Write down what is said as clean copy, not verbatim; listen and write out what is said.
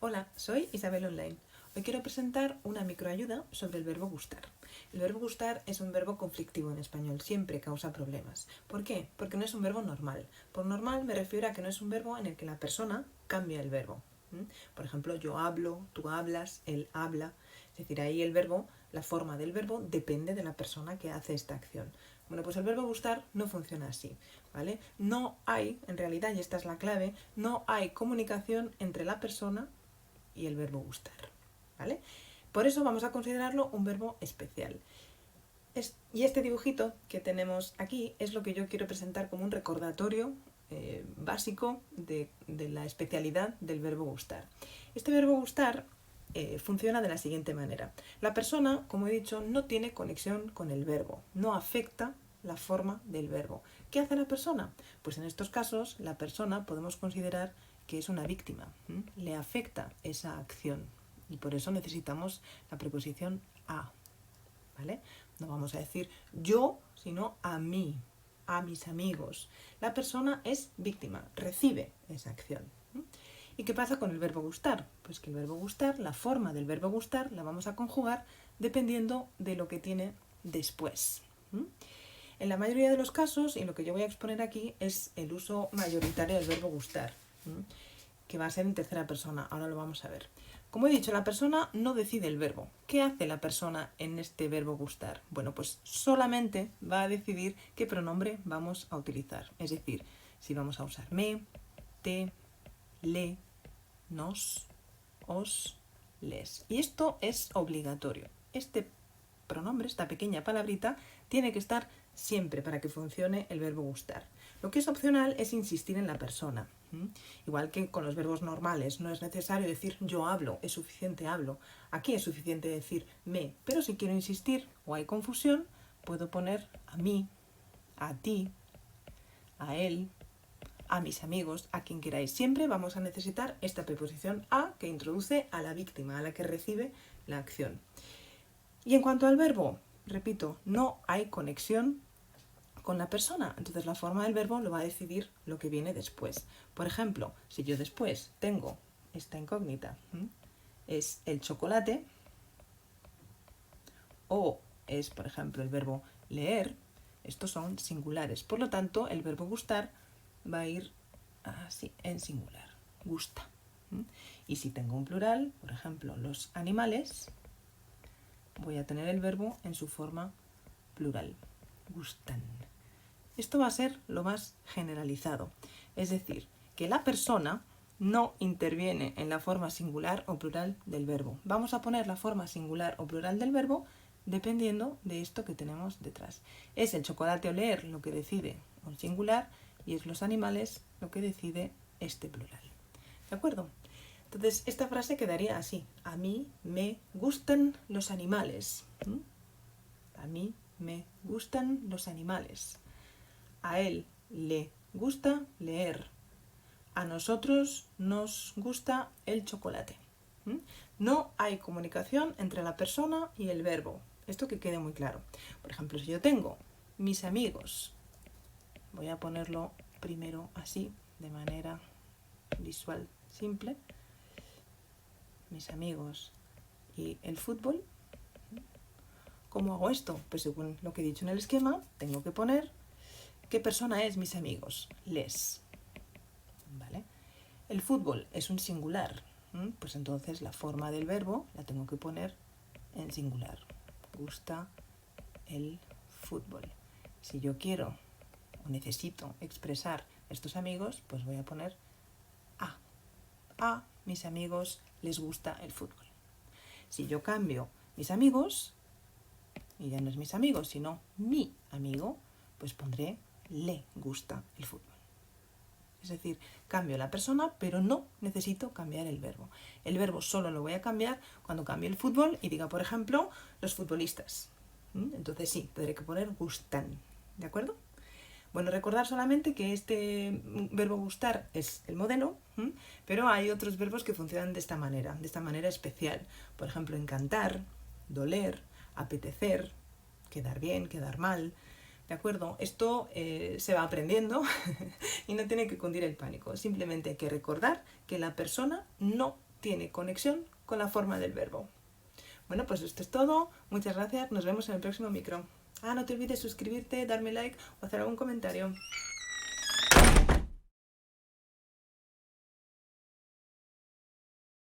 Hola, soy Isabel Online. Hoy quiero presentar una microayuda sobre el verbo gustar. El verbo gustar es un verbo conflictivo en español, siempre causa problemas. ¿Por qué? Porque no es un verbo normal. Por normal me refiero a que no es un verbo en el que la persona cambia el verbo. Por ejemplo, yo hablo, tú hablas, él habla. Es decir, ahí el verbo, la forma del verbo depende de la persona que hace esta acción. Bueno, pues el verbo gustar no funciona así, ¿vale? No hay, en realidad, y esta es la clave, no hay comunicación entre la persona y el verbo gustar, ¿vale? Por eso vamos a considerarlo un verbo especial. Y este dibujito que tenemos aquí es lo que yo quiero presentar como un recordatorio básico de la especialidad del verbo gustar. Este verbo gustar funciona de la siguiente manera. La persona, como he dicho, no tiene conexión con el verbo, no afecta la forma del verbo. ¿Qué hace la persona? Pues en estos casos la persona podemos considerar que es una víctima, le afecta esa acción y por eso necesitamos la preposición a, ¿vale? No vamos a decir yo, sino a mí, a mis amigos. La persona es víctima, recibe esa acción. ¿Y qué pasa con el verbo gustar? Pues que el verbo gustar, la forma del verbo gustar, la vamos a conjugar dependiendo de lo que tiene después. En la mayoría de los casos, y lo que yo voy a exponer aquí, es el uso mayoritario del verbo gustar, que va a ser en tercera persona. Ahora lo vamos a ver. Como he dicho, la persona no decide el verbo. ¿Qué hace la persona en este verbo gustar? Bueno, pues solamente va a decidir qué pronombre vamos a utilizar. Es decir, si vamos a usar me, te, le, nos, os, les. Y esto es obligatorio. Este pronombre, esta pequeña palabrita, tiene que estar siempre para que funcione el verbo gustar. Lo que es opcional es insistir en la persona. Igual que con los verbos normales, no es necesario decir yo hablo, es suficiente hablo. Aquí es suficiente decir me, pero si quiero insistir o hay confusión, puedo poner a mí, a ti, a él, a mis amigos, a quien queráis. Siempre vamos a necesitar esta preposición a que introduce a la víctima, a la que recibe la acción. Y en cuanto al verbo, repito, no hay conexión con la persona. Entonces la forma del verbo lo va a decidir lo que viene después. Por ejemplo, si yo después tengo esta incógnita, es el chocolate, o es, por ejemplo, el verbo leer, estos son singulares. Por lo tanto, el verbo gustar va a ir así, en singular, gusta. Y si tengo un plural, por ejemplo, los animales, voy a tener el verbo en su forma plural, gustan. Esto va a ser lo más generalizado, es decir, que la persona no interviene en la forma singular o plural del verbo. Vamos a poner la forma singular o plural del verbo dependiendo de esto que tenemos detrás. Es el chocolate o leer lo que decide un singular y es los animales lo que decide este plural. ¿De acuerdo? Entonces, esta frase quedaría así. A mí me gustan los animales. A mí me gustan los animales. A él le gusta leer. A nosotros nos gusta el chocolate. No hay comunicación entre la persona y el verbo. Esto que quede muy claro. Por ejemplo, si yo tengo mis amigos, voy a ponerlo primero así, de manera visual simple. Mis amigos y el fútbol. ¿Cómo hago esto? Pues según lo que he dicho en el esquema, tengo que poner ¿qué persona es mis amigos? Les. ¿Vale? El fútbol es un singular, pues entonces la forma del verbo la tengo que poner en singular. Gusta el fútbol. Si yo quiero o necesito expresar estos amigos, pues voy a poner a. A mis amigos les gusta el fútbol. Si yo cambio mis amigos, y ya no es mis amigos, sino mi amigo, pues pondré le gusta el fútbol. Es decir, cambio la persona, pero no necesito cambiar el verbo. El verbo solo lo voy a cambiar cuando cambie el fútbol y diga, por ejemplo, los futbolistas. Entonces sí, tendré que poner gustan. ¿De acuerdo? Bueno, recordar solamente que este verbo gustar es el modelo, pero hay otros verbos que funcionan de esta manera especial. Por ejemplo, encantar, doler, apetecer, quedar bien, quedar mal. ¿De acuerdo? Esto se va aprendiendo y no tiene que cundir el pánico. Simplemente hay que recordar que la persona no tiene conexión con la forma del verbo. Bueno, pues esto es todo. Muchas gracias. Nos vemos en el próximo micro. No te olvides suscribirte, darme like o hacer algún comentario.